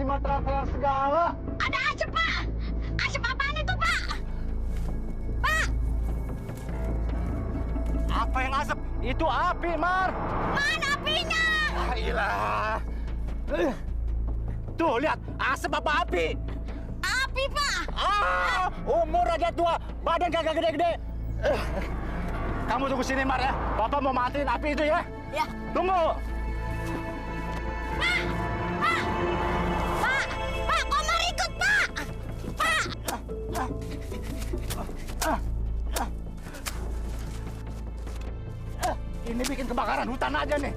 mah teriak-teriak segala. Ada asap, Pak. Asap apaan itu, Pak? Pak, Apa yang asap? Itu api, Mar. mana apinya? Ayolah. Tuh, lihat. Asap apa api? Api, Pak. Umur aja tua. Badan kagak gede-gede. Kamu tunggu sini, Mar ya. Bapak mau matiin api itu ya. Ya. Tunggu. Pak, Pak, Pak, Pak, Komar ikut, Pak. Pak. Ini bikin kebakaran hutan aja nih.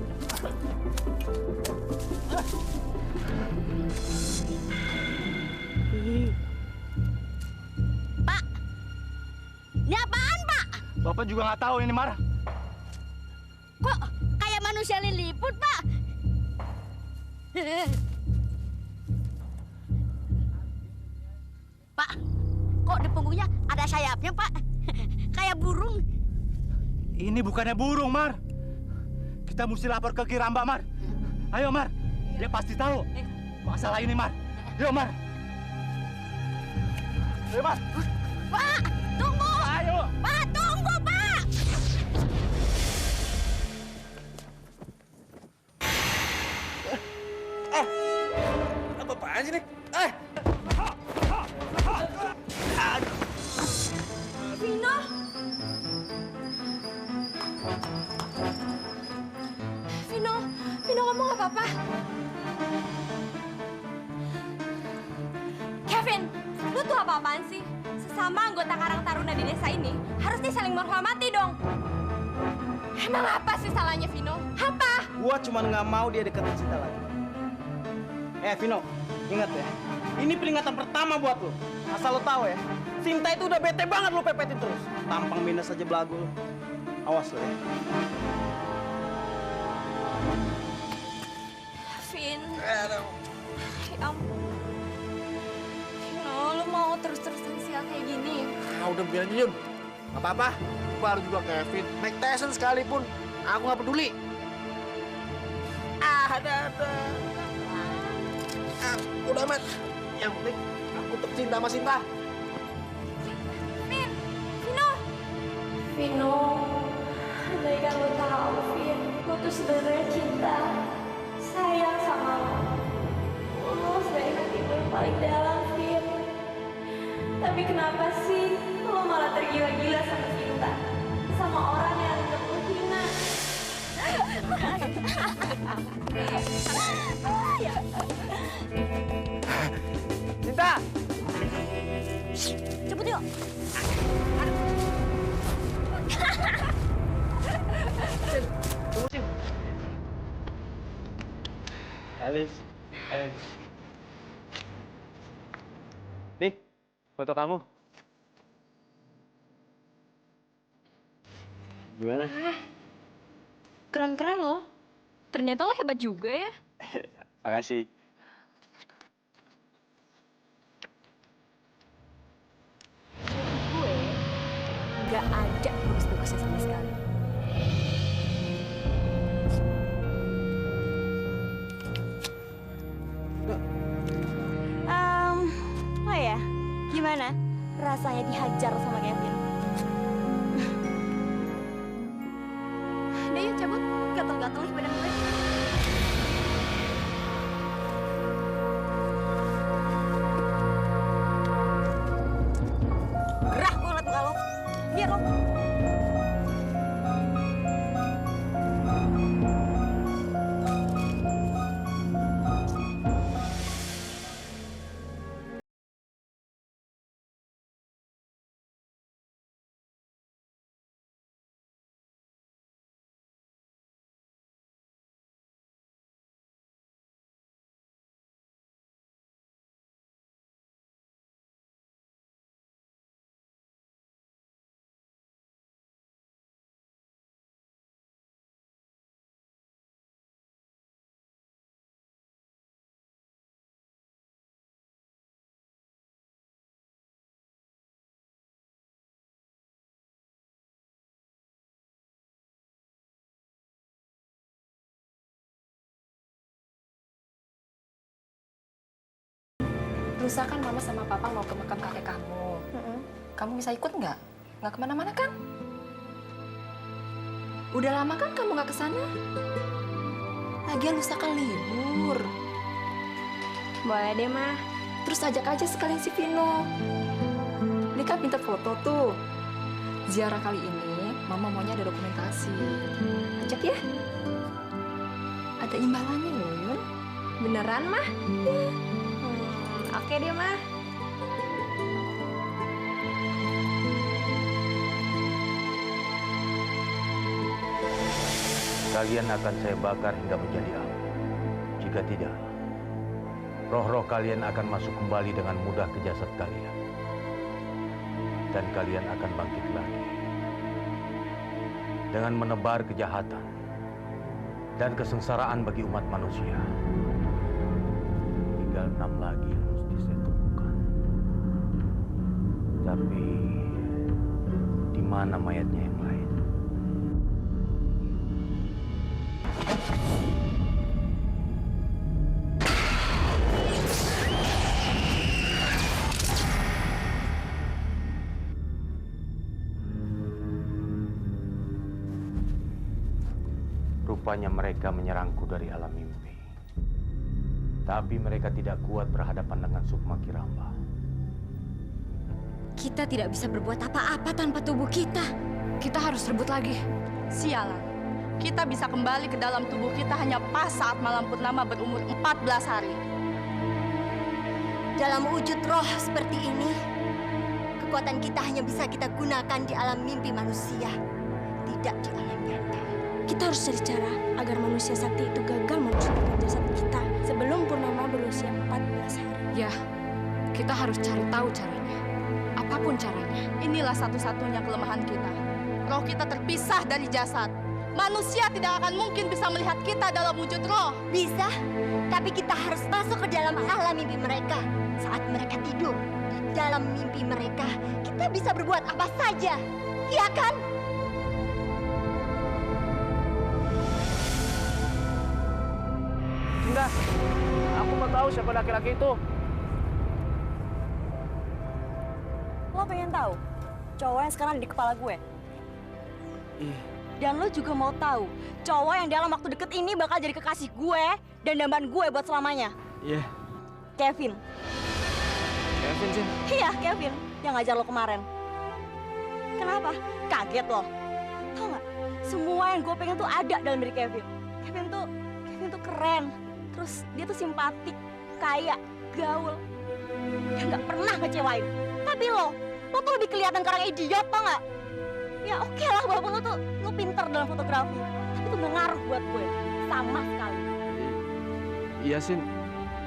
Pak, ini apaan, Pak? Bapak juga nggak tahu ini, Mar. Kok kayak manusia liliput, Pak? Pak, kok di punggungnya ada sayapnya, Pak? Kayak burung. Ini bukannya burung, Mar. Kita mesti lapor ke Kiramba, Mar. Ayo, Mar. Dia pasti tahu masalah ini, Mar. Yuk, Mar. Ayo, Mar. Pak, tunggu. Ayo. Pak, tunggu, Pak. Apa-apaan sih, Nek? Vino. Vino kamu nggak apa-apa? Kevin, lu tuh apa-apaan sih? Sesama anggota Karang Taruna di desa ini, harusnya saling menghormati dong. Emang apa sih salahnya, Vino? Apa? Gua cuma nggak mau dia deketin Cinta lagi. Vino, ingat ya. Ini peringatan pertama buat lu. Asal lu tahu ya, Cinta itu udah bete banget lu pepetin terus. Tampang minus aja belagu lu. Awas lu ya. Vin. Ya ampun. Vino, lu mau terus-terusan sial kayak gini? Udah biarin Yun. Gak apa-apa. Baru juga Kevin. Mike Tyson sekalipun. Aku gak peduli. Ada. Udah, Mat. Yang penting aku tetap cinta sama Sinta. Vin, Vino. Vino, andai kan lo tahu, Vin, gue tuh sebenarnya cinta, sayang sama lo. Lo dari hati gue yang paling dalam, Vin. Tapi kenapa sih lo malah tergila-gila sama cinta, sama orang yang anggap lo hina? Cinta. Cepet yuk. Tunggu, Cin. Alice. Nih, foto kamu. Gimana? Keren-keren lo. Ternyata lo hebat juga ya. Makasih. Gue nggak ada bagus-bagusnya sama sekali. Oh ya, gimana rasanya dihajar sama Kevin? Udah yuk cabut, gatel-gatel nih badan gue. Gerah gue ngeliat muka lo. Biar lo. lusa kan Mama sama Papa mau ke makam kakek kamu. Kamu bisa ikut nggak? Nggak kemana-mana kan? Udah lama kan kamu nggak kesana? Lagian lusa kan libur. Boleh deh, Ma. Terus ajak aja sekalian si Vino. Dia kan pinter foto tuh. Ziarah kali ini, Mama maunya ada dokumentasi. Ajak ya. Ada imbalannya loh, Yun. Beneran, Ma? Oke deh, Ma. Kalian akan saya bakar hingga menjadi api. Jika tidak, roh-roh kalian akan masuk kembali dengan mudah ke jasad kalian. Dan kalian akan bangkit lagi. Dengan menebar kejahatan dan kesengsaraan bagi umat manusia. Tinggal 6 lagi yang mesti saya temukan. Tapi, di mana mayatnya yang lain? Rupanya mereka menyerangku dari alam mimpi. Tapi mereka tidak kuat berhadapan dengan Sukma Kiramba. Kita tidak bisa berbuat apa-apa tanpa tubuh kita. Kita harus rebut lagi. Sialan. Kita bisa kembali ke dalam tubuh kita hanya pas saat Malam Purnama berumur 14 hari. Dalam wujud roh seperti ini, kekuatan kita hanya bisa kita gunakan di alam mimpi manusia, tidak di alam nyata. Kita harus cari cara agar manusia sakti itu gagal memusnahkan jasad kita sebelum Purnama berusia 14 hari. Ya, kita harus cari tahu caranya. Apapun caranya. Inilah satu-satunya kelemahan kita. Roh kita terpisah dari jasad. Manusia tidak akan mungkin bisa melihat kita dalam wujud roh. Bisa, tapi kita harus masuk ke dalam alam mimpi mereka. Saat mereka tidur, di dalam mimpi mereka, kita bisa berbuat apa saja. Iya kan? Cinta, aku mau tahu siapa laki-laki itu. Lo pengen tahu cowok yang sekarang ada di kepala gue? Dan lo juga mau tahu cowok yang dalam waktu deket ini bakal jadi kekasih gue dan dambaan gue buat selamanya? Iya. Kevin. Kevin sih. Iya, Kevin yang ngajar lo kemarin. Kenapa? Kaget lo? Tau nggak? Semua yang gue pengen tuh ada dalam diri Kevin. Kevin tuh keren. Terus dia tuh simpatik, kaya, gaul. Dia nggak pernah ngecewain. Tapi lo tuh lebih kelihatan karena idiot, tau nggak? Ya oke lah, walaupun lo pinter dalam fotografi, tapi itu nggak ngaruh buat gue sama sekali. Iya, Sin.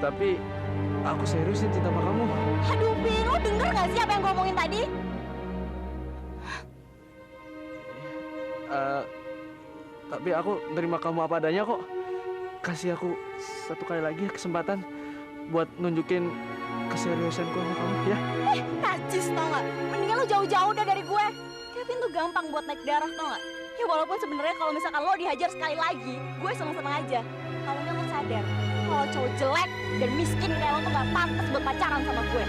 Tapi aku seriusin cinta sama kamu. Aduh, Vin, lo denger nggak sih apa yang gue omongin tadi? Tapi aku nerima kamu apa adanya kok. Kasih aku satu kali lagi kesempatan buat nunjukin keseriusanku sama kamu, ya? Najis, tau nggak? Mendingan lo jauh-jauh dah dari gue. Kevin tuh gampang buat naik darah, tau nggak? Ya walaupun sebenarnya kalau misalkan lo dihajar sekali lagi, gue seneng-seneng aja. Kalau nggak lo sadar, kalau cowok jelek dan miskin kayak lo tuh nggak pantas buat pacaran sama gue.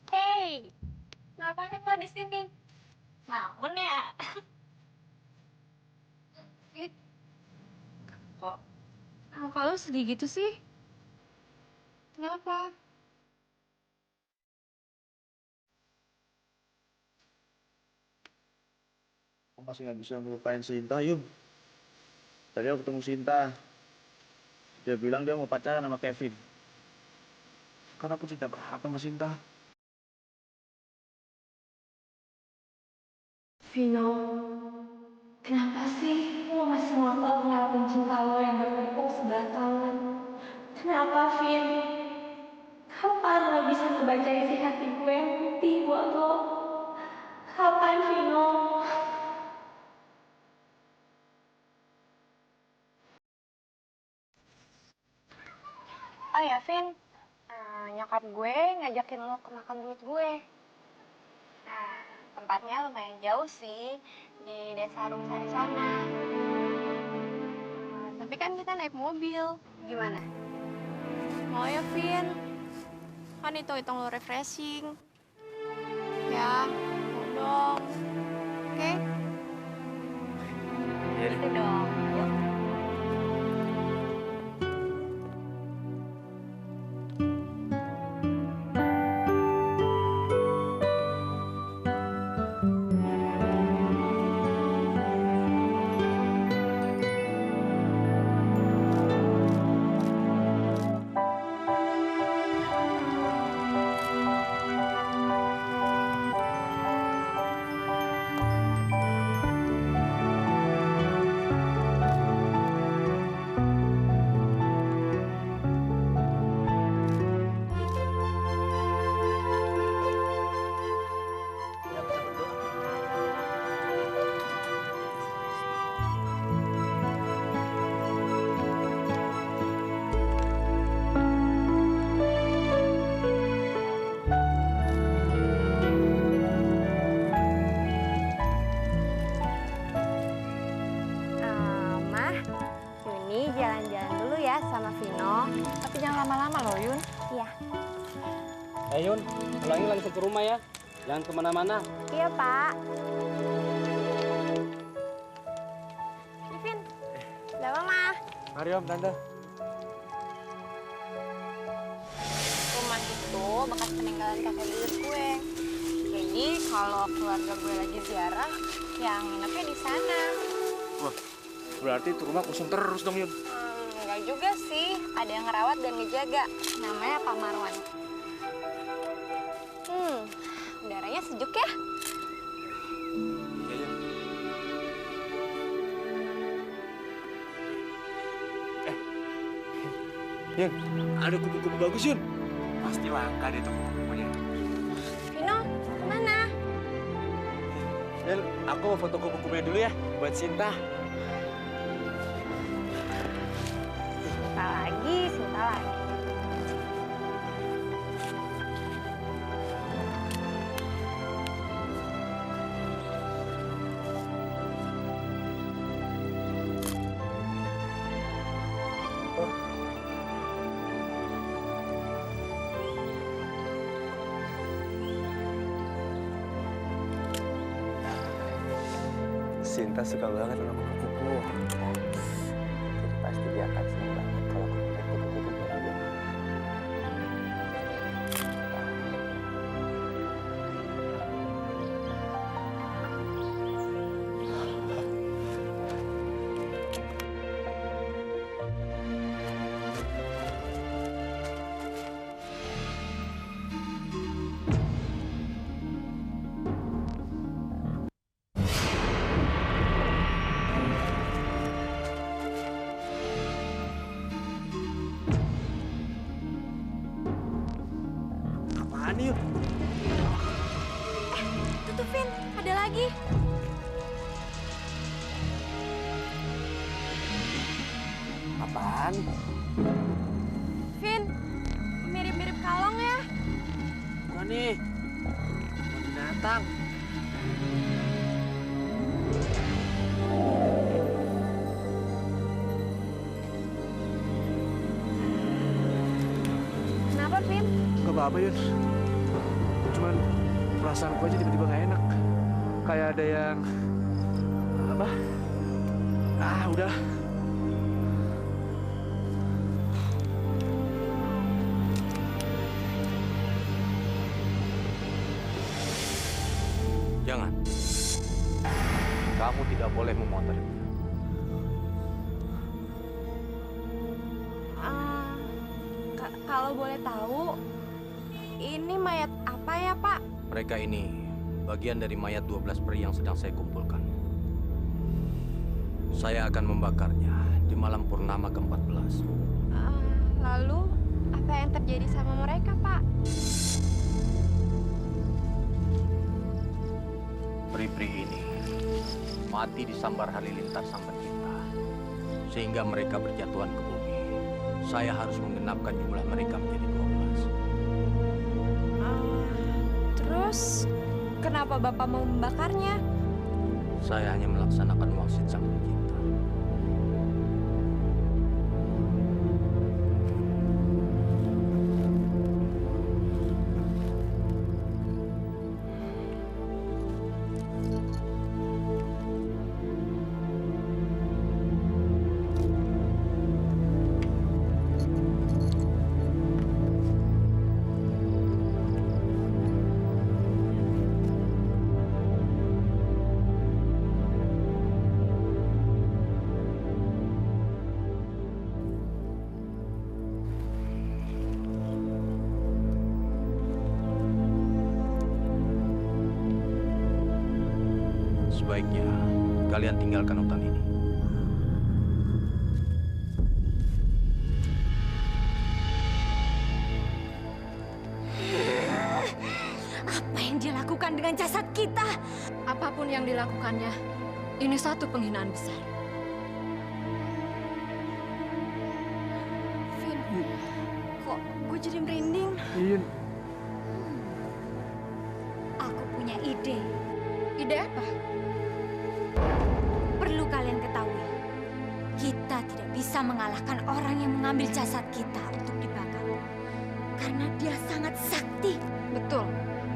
Hey, ngapain lo di sini? Bangun ya? Kok muka lo sedih gitu sih? Kenapa? Aku masih nggak bisa ngelupain Sinta, Yum. Tadi aku ketemu Sinta. Dia bilang dia mau pacaran sama Kevin. Karena aku tidak berhak sama Sinta. Vino, Kenapa sih lo masih ngotot ngelakuin cinta lo yang bertepuk 9 tahun? Kenapa, Vin? Kapan lo bisa ngebaca isi hati gue yang putih buat lo? Kapan, Vino? Oh ya, Vin, nyokap gue ngajakin lo ke makam buyut gue. Nah, tempatnya lumayan jauh sih, di desa Rumsari sana. Tapi kan kita naik mobil, gimana? Mau ya, Vin? Kan hitung-hitung lo refreshing. Ya, mau dong. Oke? Gitu dong. Yuk. Yuni jalan-jalan dulu ya sama Vino. Tapi jangan lama-lama loh, Yun. Iya. Yun, pulangnya langsung ke rumah ya. Jangan kemana-mana. Iya, Pak. Vin, udah Mama. Mari Om, Tante. Rumah itu bekas peninggalan kakek buyut gue. Jadi kalau keluarga gue lagi ziarah, yang nginepnya di sana. Wah, berarti itu rumah kosong terus dong, Yun. Enggak juga sih, ada yang ngerawat dan ngejaga. Namanya Pak Marwan. Udaranya sejuk ya. Iya, Yun. Yun, ada kupu-kupu bagus, Yun. Pasti langka deh tuh kupu-kupunya. Vino, kemana? Yun, aku mau foto kupu-kupunya dulu ya, buat Sinta. Sinta lagi. Sinta suka banget sama kupu-kupu. Jadi pasti dia akan senang banget kalau aku lihat kupu-kupunya dia. Apaan nih, Yun? Itu tuh, Vin, ada lagi. Apaan? Vin, mirip-mirip kalong ya. Bukan nih. Binatang. Kenapa, Vin? Gak apa-apa, Yun. Cuman perasaanku aja tiba-tiba gak enak. Kayak ada yang... Apa? Udah. Jangan. Kamu tidak boleh memotret. Kalau boleh tahu, ini mayat apa ya, Pak? Mereka ini bagian dari mayat 12 peri yang sedang saya kumpulkan. Saya akan membakarnya di malam purnama ke-14. Lalu, apa yang terjadi sama mereka, Pak? Peri-peri ini mati disambar halilintar sang pencipta, sehingga mereka berjatuhan ke bumi. Saya harus menggenapkan jumlah mereka menjadi 12. Terus, kenapa Bapak mau membakarnya? Saya hanya melaksanakan maksud sang pencipta. Sebaiknya kalian tinggalkan hutan ini. Apa yang dia lakukan dengan jasad kita? Apapun yang dilakukannya, ini satu penghinaan besar. Vin, kok gue jadi merinding? Iya. Aku punya ide. Ide apa? Perlu kalian ketahui, kita tidak bisa mengalahkan orang yang mengambil jasad kita untuk dibakar. Karena dia sangat sakti. Betul.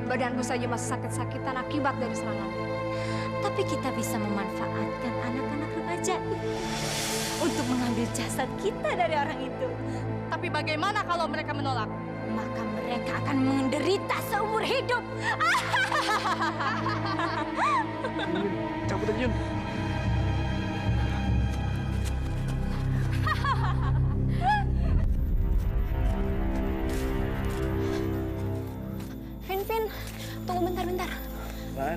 Badanku saja masih sakit-sakitan akibat dari serangannya. Tapi kita bisa memanfaatkan anak-anak remaja untuk mengambil jasad kita dari orang itu. Tapi bagaimana kalau mereka menolak? Maka mereka akan menderita seumur hidup. Cabut aja, Yun. Vin, tunggu bentar. Apaan?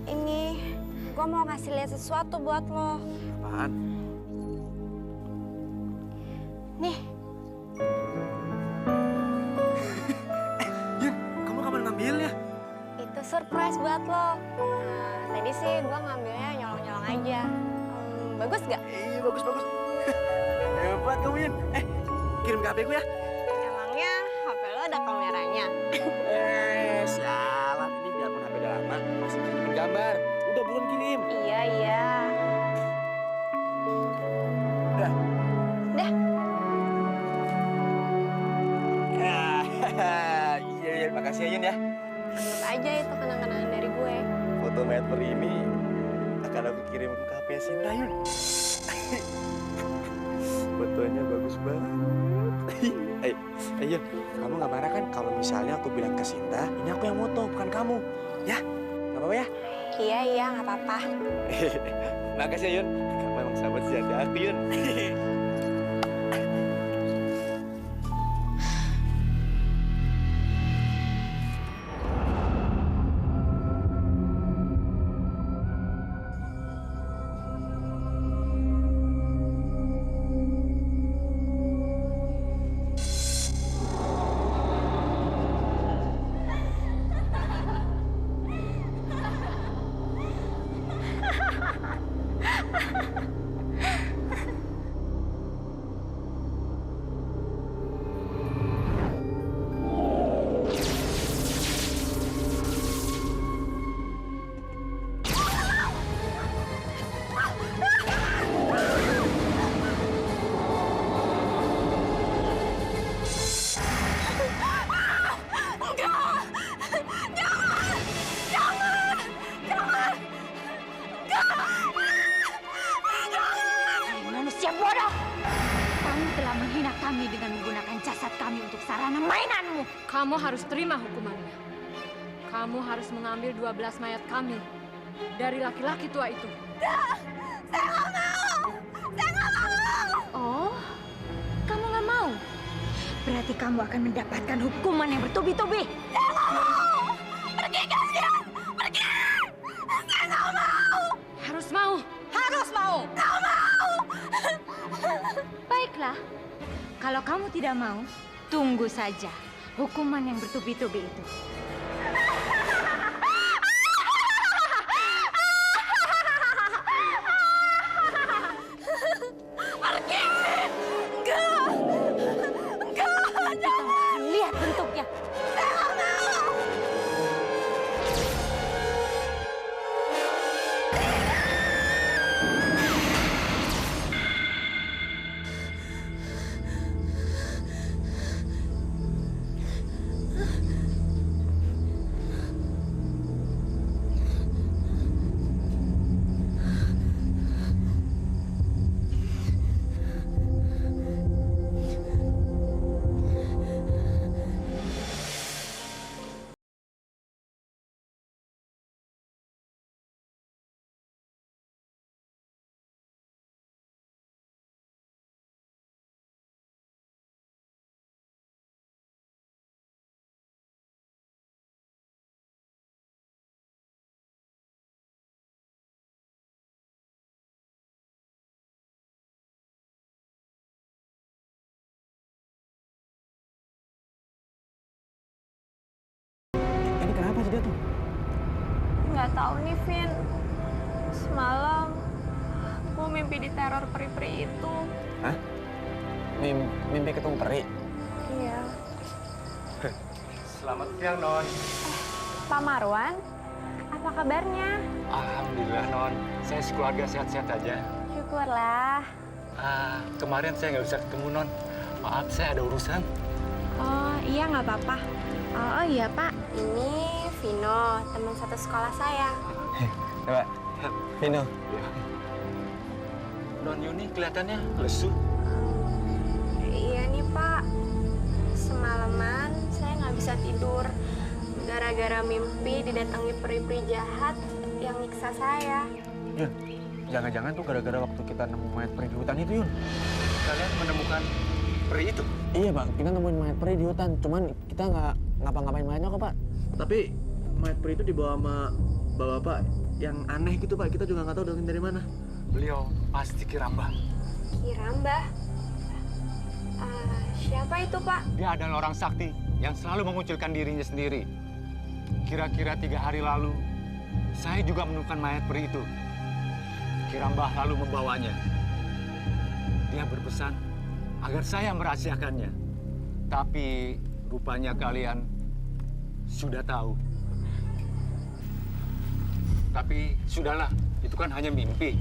Ini, gua mau ngasih lihat sesuatu buat lo. Apaan? Nih, Yun, kamu kapan ngambilnya? itu surprise buat lo. Tadi sih gua ngambilnya nyolong-nyolong aja. Bagus gak? Iya, bagus. Hebat kamu, Yun. Kirim ke HP ku ya. Emangnya HP lo ada kameranya? Sialan. Ini biarpun HP udah lama, masih bisa nyimpen gambar. Udah buruan kirim. Iya. Udah. Dah. Iya, makasih ya, Yun ya. Anggap aja itu kenang-kenangan dari gue. Foto meter ini akan aku kirim ke HP Sinta, Yun. Fotonya bagus banget. Yun, kamu nggak marah kan kalau misalnya aku bilang ke Sinta, ini aku yang foto, bukan kamu. Ya, nggak apa-apa ya? Iya, nggak apa-apa. Makasih ya, Yun. Kamu emang sahabat sejati aku, Yun. Manusia bodoh! Kamu telah menghina kami dengan menggunakan jasad kami untuk sarana mainanmu. Kamu harus terima hukumannya. Kamu harus mengambil 12 mayat kami dari laki-laki tua itu. Saya nggak mau! Saya nggak mau! Oh, kamu nggak mau? Berarti kamu akan mendapatkan hukuman yang bertubi-tubi. Saya nggak mau! Pergi kalian! Pergi! Saya nggak mau! Harus mau! Harus mau! Nggak mau! Baiklah, kalau kamu tidak mau, tunggu saja hukuman yang bertubi-tubi itu. Pergi! Enggak! Enggak! Jangan! Lihat bentuknya. Saya nggak mau! Ini kenapa sih dia tuh? Nggak tahu nih, Vin. Semalam gue mimpi diteror peri-peri itu. Hah? Mimpi ketemu peri? Iya. Selamat siang, Non. Pak Marwan, apa kabarnya? Alhamdulillah, Non. Saya sekeluarga sehat-sehat aja. Syukurlah. Kemarin saya nggak bisa ketemu, Non. Maaf, saya ada urusan. Oh iya, nggak apa-apa. Oh iya, Pak. Ini Vino, teman satu sekolah saya. Coba, Vino. Non Yuni kelihatannya lesu. Iya nih, Pak. Semalaman saya nggak bisa tidur. Gara-gara mimpi didatangi peri-peri jahat yang nyiksa saya. Yun, jangan-jangan tuh gara-gara waktu kita nemu mayat peri di hutan itu, Yun. Kalian menemukan peri itu? Iya, Pak. Kita nemuin mayat peri di hutan. Cuman kita nggak ngapa-ngapain mayatnya kok, Pak. Tapi mayat peri itu dibawa sama bapak yang aneh gitu, Pak. Kita juga nggak tahu dari mana. Beliau pasti Kirambah. Kirambah? Siapa itu, Pak? Dia adalah orang sakti yang selalu mengunculkan dirinya sendiri. Kira-kira 3 hari lalu, saya juga menemukan mayat peri itu. Kirambah lalu membawanya. Dia berpesan agar saya merahasiakannya. Tapi rupanya kalian sudah tahu. Tapi sudahlah, itu kan hanya mimpi.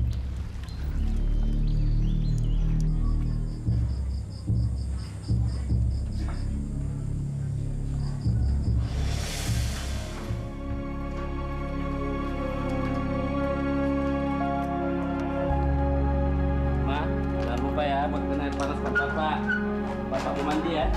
Ma, jangan lupa ya, buatkan air panas kan Bapak. Bapak mau mandi ya.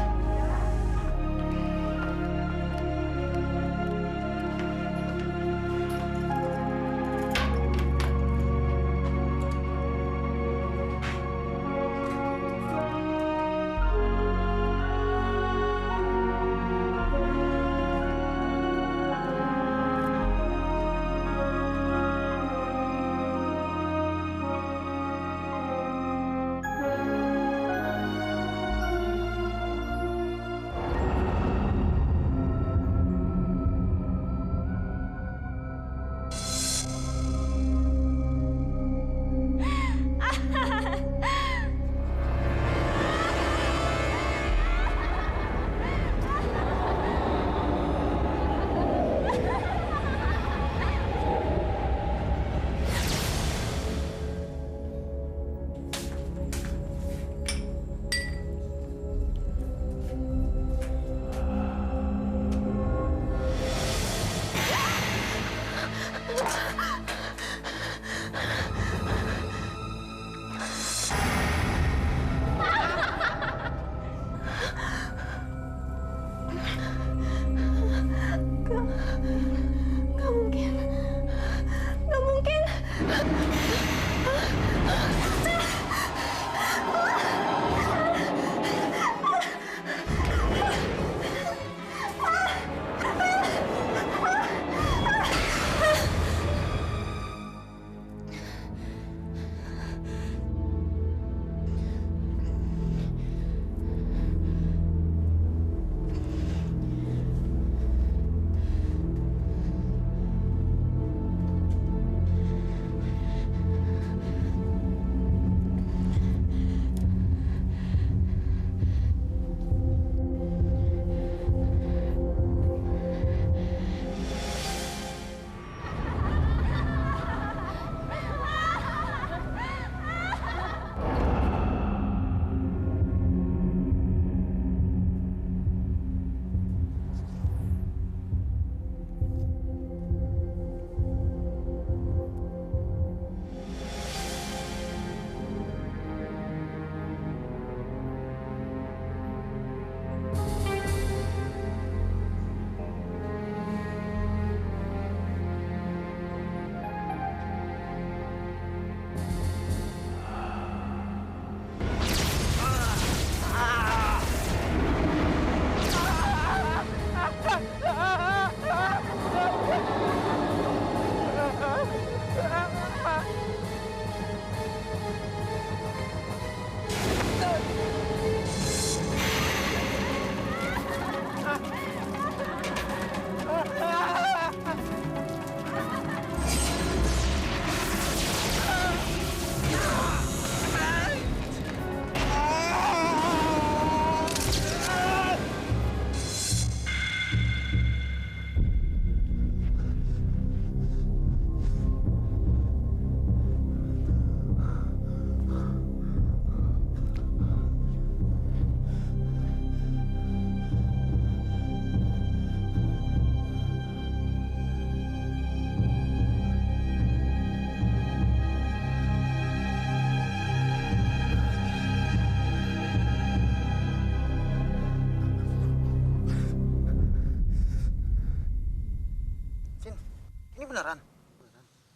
beneran?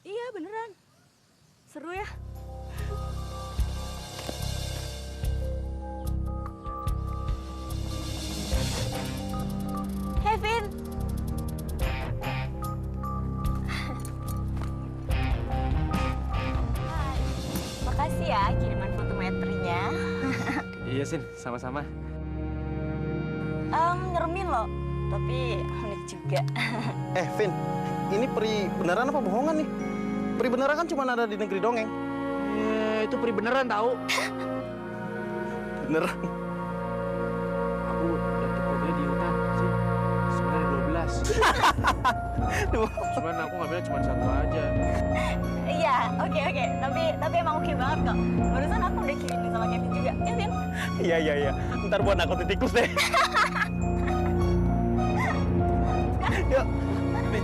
Iya, beneran. Seru ya? Hey, Vin. Hai. Makasih ya kiriman foto metrinya. Iya, Sin. Sama-sama. Nyeremin loh, tapi unik juga. Vin, ini peri beneran apa bohongan nih? Peri beneran kan cuma ada di negeri dongeng. Itu peri beneran tahu. Beneran. Aku dapet fotonya di hutan sih. Sebenarnya 12. Cuman aku ngambilnya cuma 1 aja. Iya, oke. Tapi emang oke banget kok. Barusan aku udah kirimin sama Kevin juga, ya Vin? Iya. Ntar buat aku tikus deh. Yuk. Nih.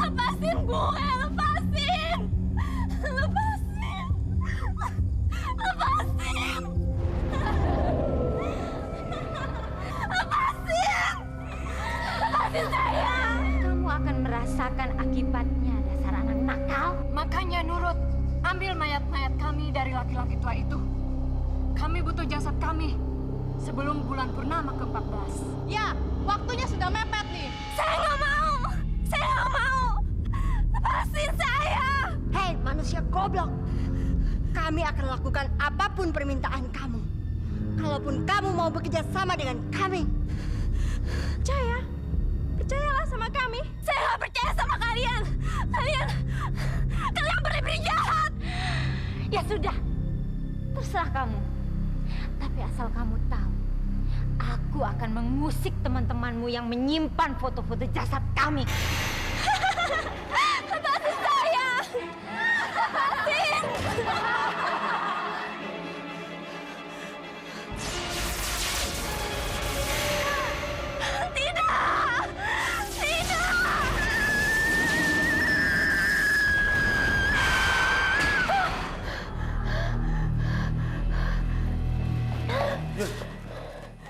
Lepasin gue, lepasin! Lepasin saya! Kamu akan merasakan akibatnya, dasar anak nakal. Makanya nurut, ambil mayat-mayat kami dari laki-laki tua itu. Kami butuh jasad kami sebelum bulan purnama ke-14. Ya, waktunya sudah mepet nih. Saya nggak mau! Lepasin saya! Hei, manusia goblok! Kami akan lakukan apapun permintaan kamu. Kalaupun kamu mau bekerja sama dengan kami. Percayalah sama kami. Saya nggak percaya sama kalian. Kalian benar-benar jahat. Ya sudah, terserah kamu. Tapi asal kamu tahu, aku akan mengusik teman-temanmu yang menyimpan foto-foto jasad kami. Lepasin saya! Lepasin! Tidak!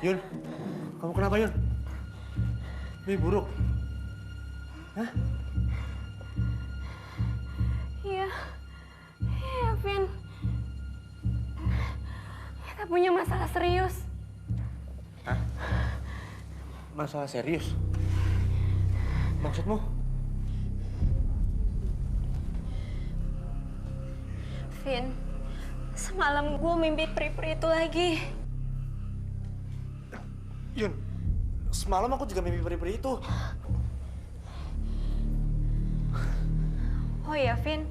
Yun, kamu kenapa Yun? Mimpi buruk. Hah? Iya, Vin. Kita punya masalah serius. Hah? Masalah serius? Maksudmu? Vin, semalam gue mimpi peri-peri itu lagi. Yun, semalam aku juga mimpi peri-peri itu. Oh ya, Vin.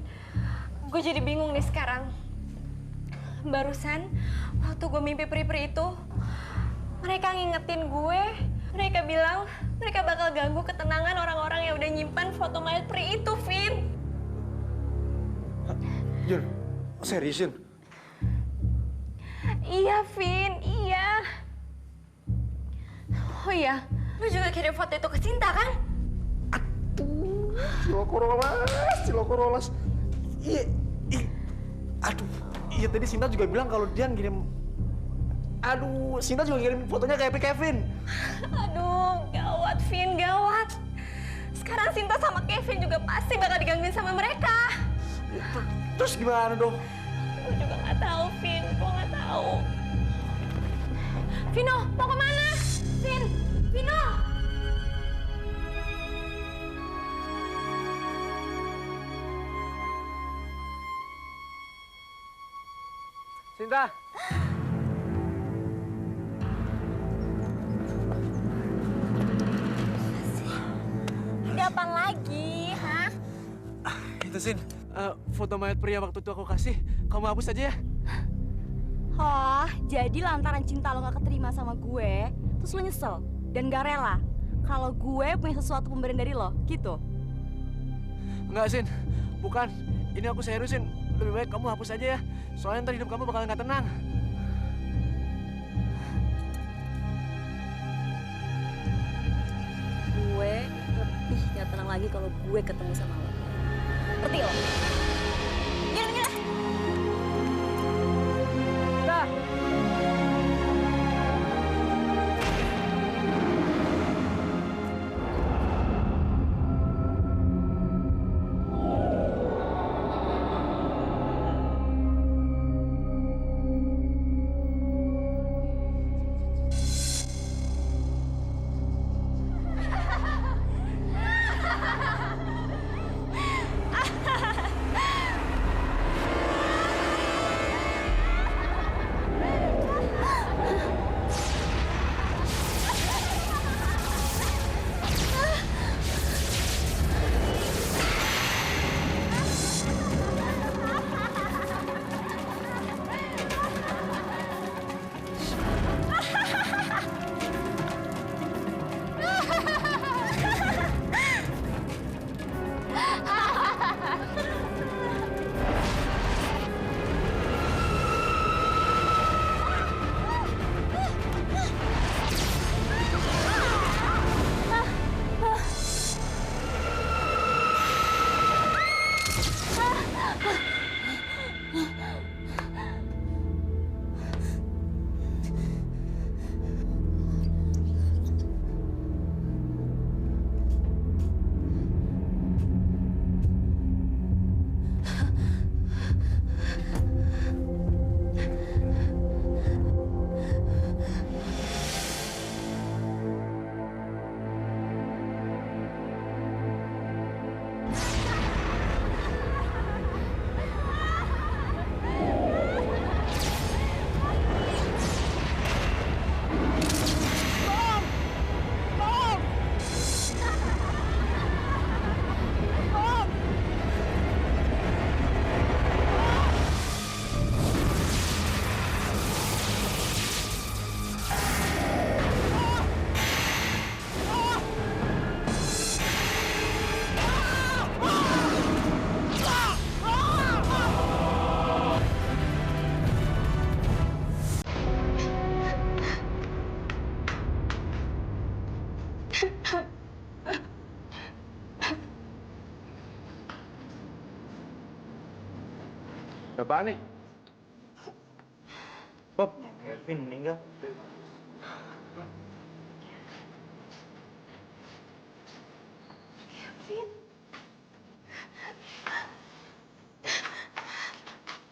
Gue jadi bingung nih sekarang. Barusan, waktu gue mimpi peri-peri itu, mereka ngingetin gue. Mereka bilang, mereka bakal ganggu ketenangan orang-orang yang udah nyimpan foto mayat peri itu, Vin. Yun, serius Yun? Iya, Vin. Iya. Oh iya, lu juga kirim foto itu ke Cinta, kan? Cilokorolas. Iya, aduh, iya tadi Sinta juga bilang kalau dia ngirim. Aduh, Sinta juga ngirim fotonya kayak Kevin. Aduh, gawat, Vin, gawat. Sekarang Sinta sama Kevin juga pasti bakal digangguin sama mereka. Ya, terus gimana dong? Gue juga nggak tahu, Vin. Gue nggak tahu. Vino, mau kemana? Vin, Vino. Sinta. Ada apa lagi, hah? Itu Sin, foto mayat pria waktu itu aku kasih, kamu hapus aja ya. Oh, jadi lantaran cinta lo gak keterima sama gue, terus lo nyesel dan gak rela kalau gue punya sesuatu pemberian dari lo, gitu? Enggak, Sin. Bukan. Ini aku serius, Sin. Lebih baik kamu hapus aja ya. Soalnya ntar hidup kamu bakal nggak tenang. Gue lebih gak tenang lagi kalau gue ketemu sama lo. Ngerti lo? Gila. Dah. Apaan nih? Bob, Kevin meninggal.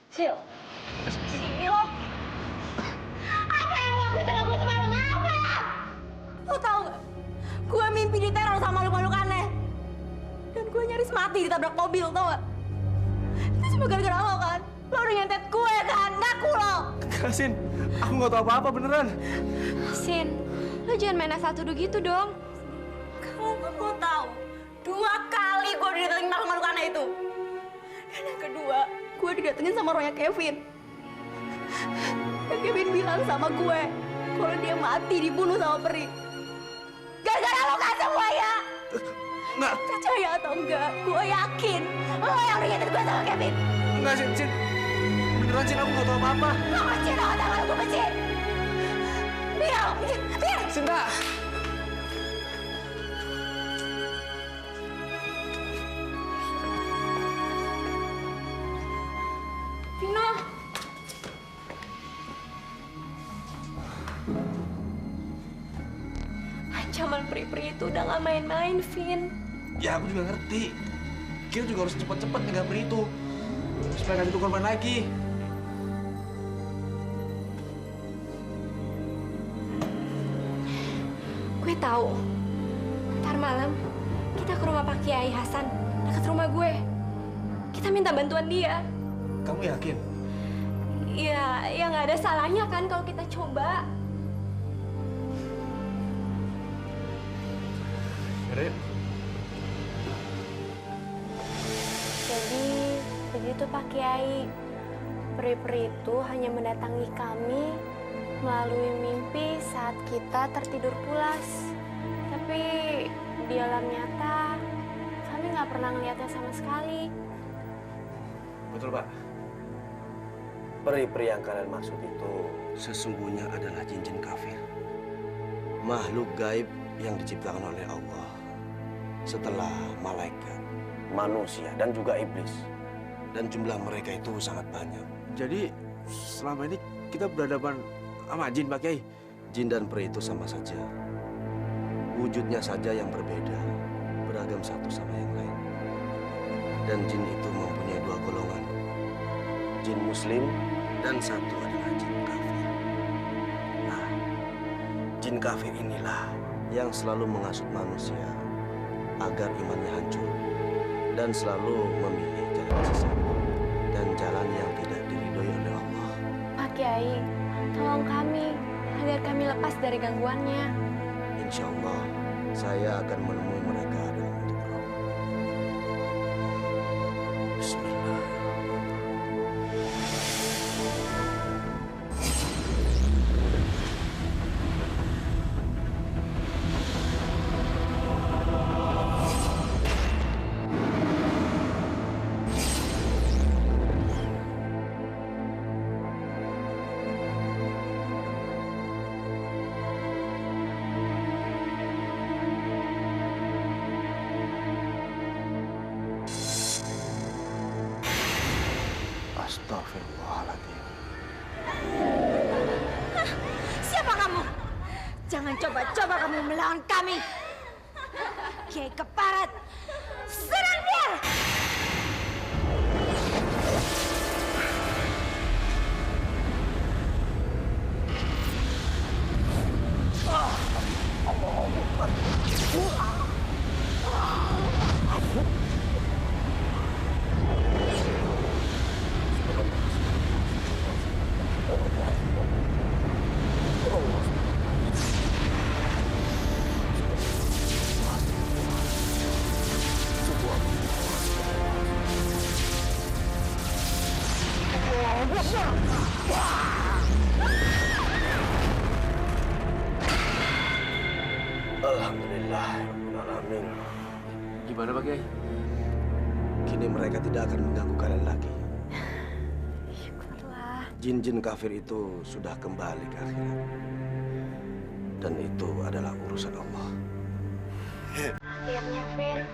Sil. Apa yang lo lakukan sama gue semalam apa? Lo tau gak? Gue mimpi diteror sama makhluk aneh. Dan gue nyaris mati ditabrak mobil, tau gak? Itu cuma gara-gara lo kan? Lo udah nyentet gue kan? Ngaku lo! Enggak, Sin. Aku nggak tahu apa-apa beneran. Sin, lo jangan main asal tuduh gitu dong. Kalau lo mau tahu, 2 kali gue didatengin makhluk aneh itu. Dan yang kedua, gue didatengin sama rohnya Kevin. Dan Kevin bilang sama gue, kalau dia mati dibunuh sama peri. Gara-gara lo kan semuanya! Enggak. Percaya atau enggak, gue yakin lo yang udah nyentet gue sama Kevin. Enggak, Sin. Beneran, Sin. Aku nggak tahu apa-apa. Lo benci tau gak sama gue benci? Biar! Sinta! Vino! Ancaman peri-peri itu udah gak main-main, Vin. Ya, aku juga ngerti. Kita juga harus cepat-cepat nyegah peri itu. Supaya nggak jatuh korban lagi. Gue tahu. Ntar malam kita ke rumah Pak Kiai Hasan dekat rumah gue. Kita minta bantuan dia. Kamu yakin? Ya nggak ada salahnya kan kalau kita coba. Yaudah, yuk. Jadi begitu Pak Kiai. Peri-peri itu hanya mendatangi kami melalui mimpi saat kita tertidur pulas. Tapi di alam nyata kami nggak pernah ngeliatnya sama sekali. Betul, Pak. Peri-peri yang kalian maksud itu sesungguhnya adalah jin-jin kafir. Makhluk gaib yang diciptakan oleh Allah setelah malaikat manusia, dan juga iblis. Dan jumlah mereka itu sangat banyak. Jadi selama ini kita berhadapan sama jin, Pak Kiai? Jin dan peri itu sama saja. Wujudnya saja yang berbeda, beragam satu sama yang lain. Dan jin itu mempunyai dua golongan. Jin muslim dan satu adalah jin kafir. Nah, jin kafir inilah yang selalu menghasut manusia agar imannya hancur dan selalu memilih jalan sesat dan jalan yang tidak diridhoi oleh Allah. Pak Kiai, tolong kami agar kami lepas dari gangguannya. Insya Allah, saya akan menemui mereka dalam bentuk roh. Bismillah. Astagfirullahaladzim. Siapa kamu? Jangan coba-coba kamu melawan kami. Kiai Keparat, serang dia! Alhamdulillahirrahmanirrahim. Gimana, Pak Kiai? Kini mereka tidak akan mengganggu kalian lagi. Syukurlah. Jin-jin kafir itu sudah kembali ke akhirat. Dan itu adalah urusan Allah. Akhirnya, Vin.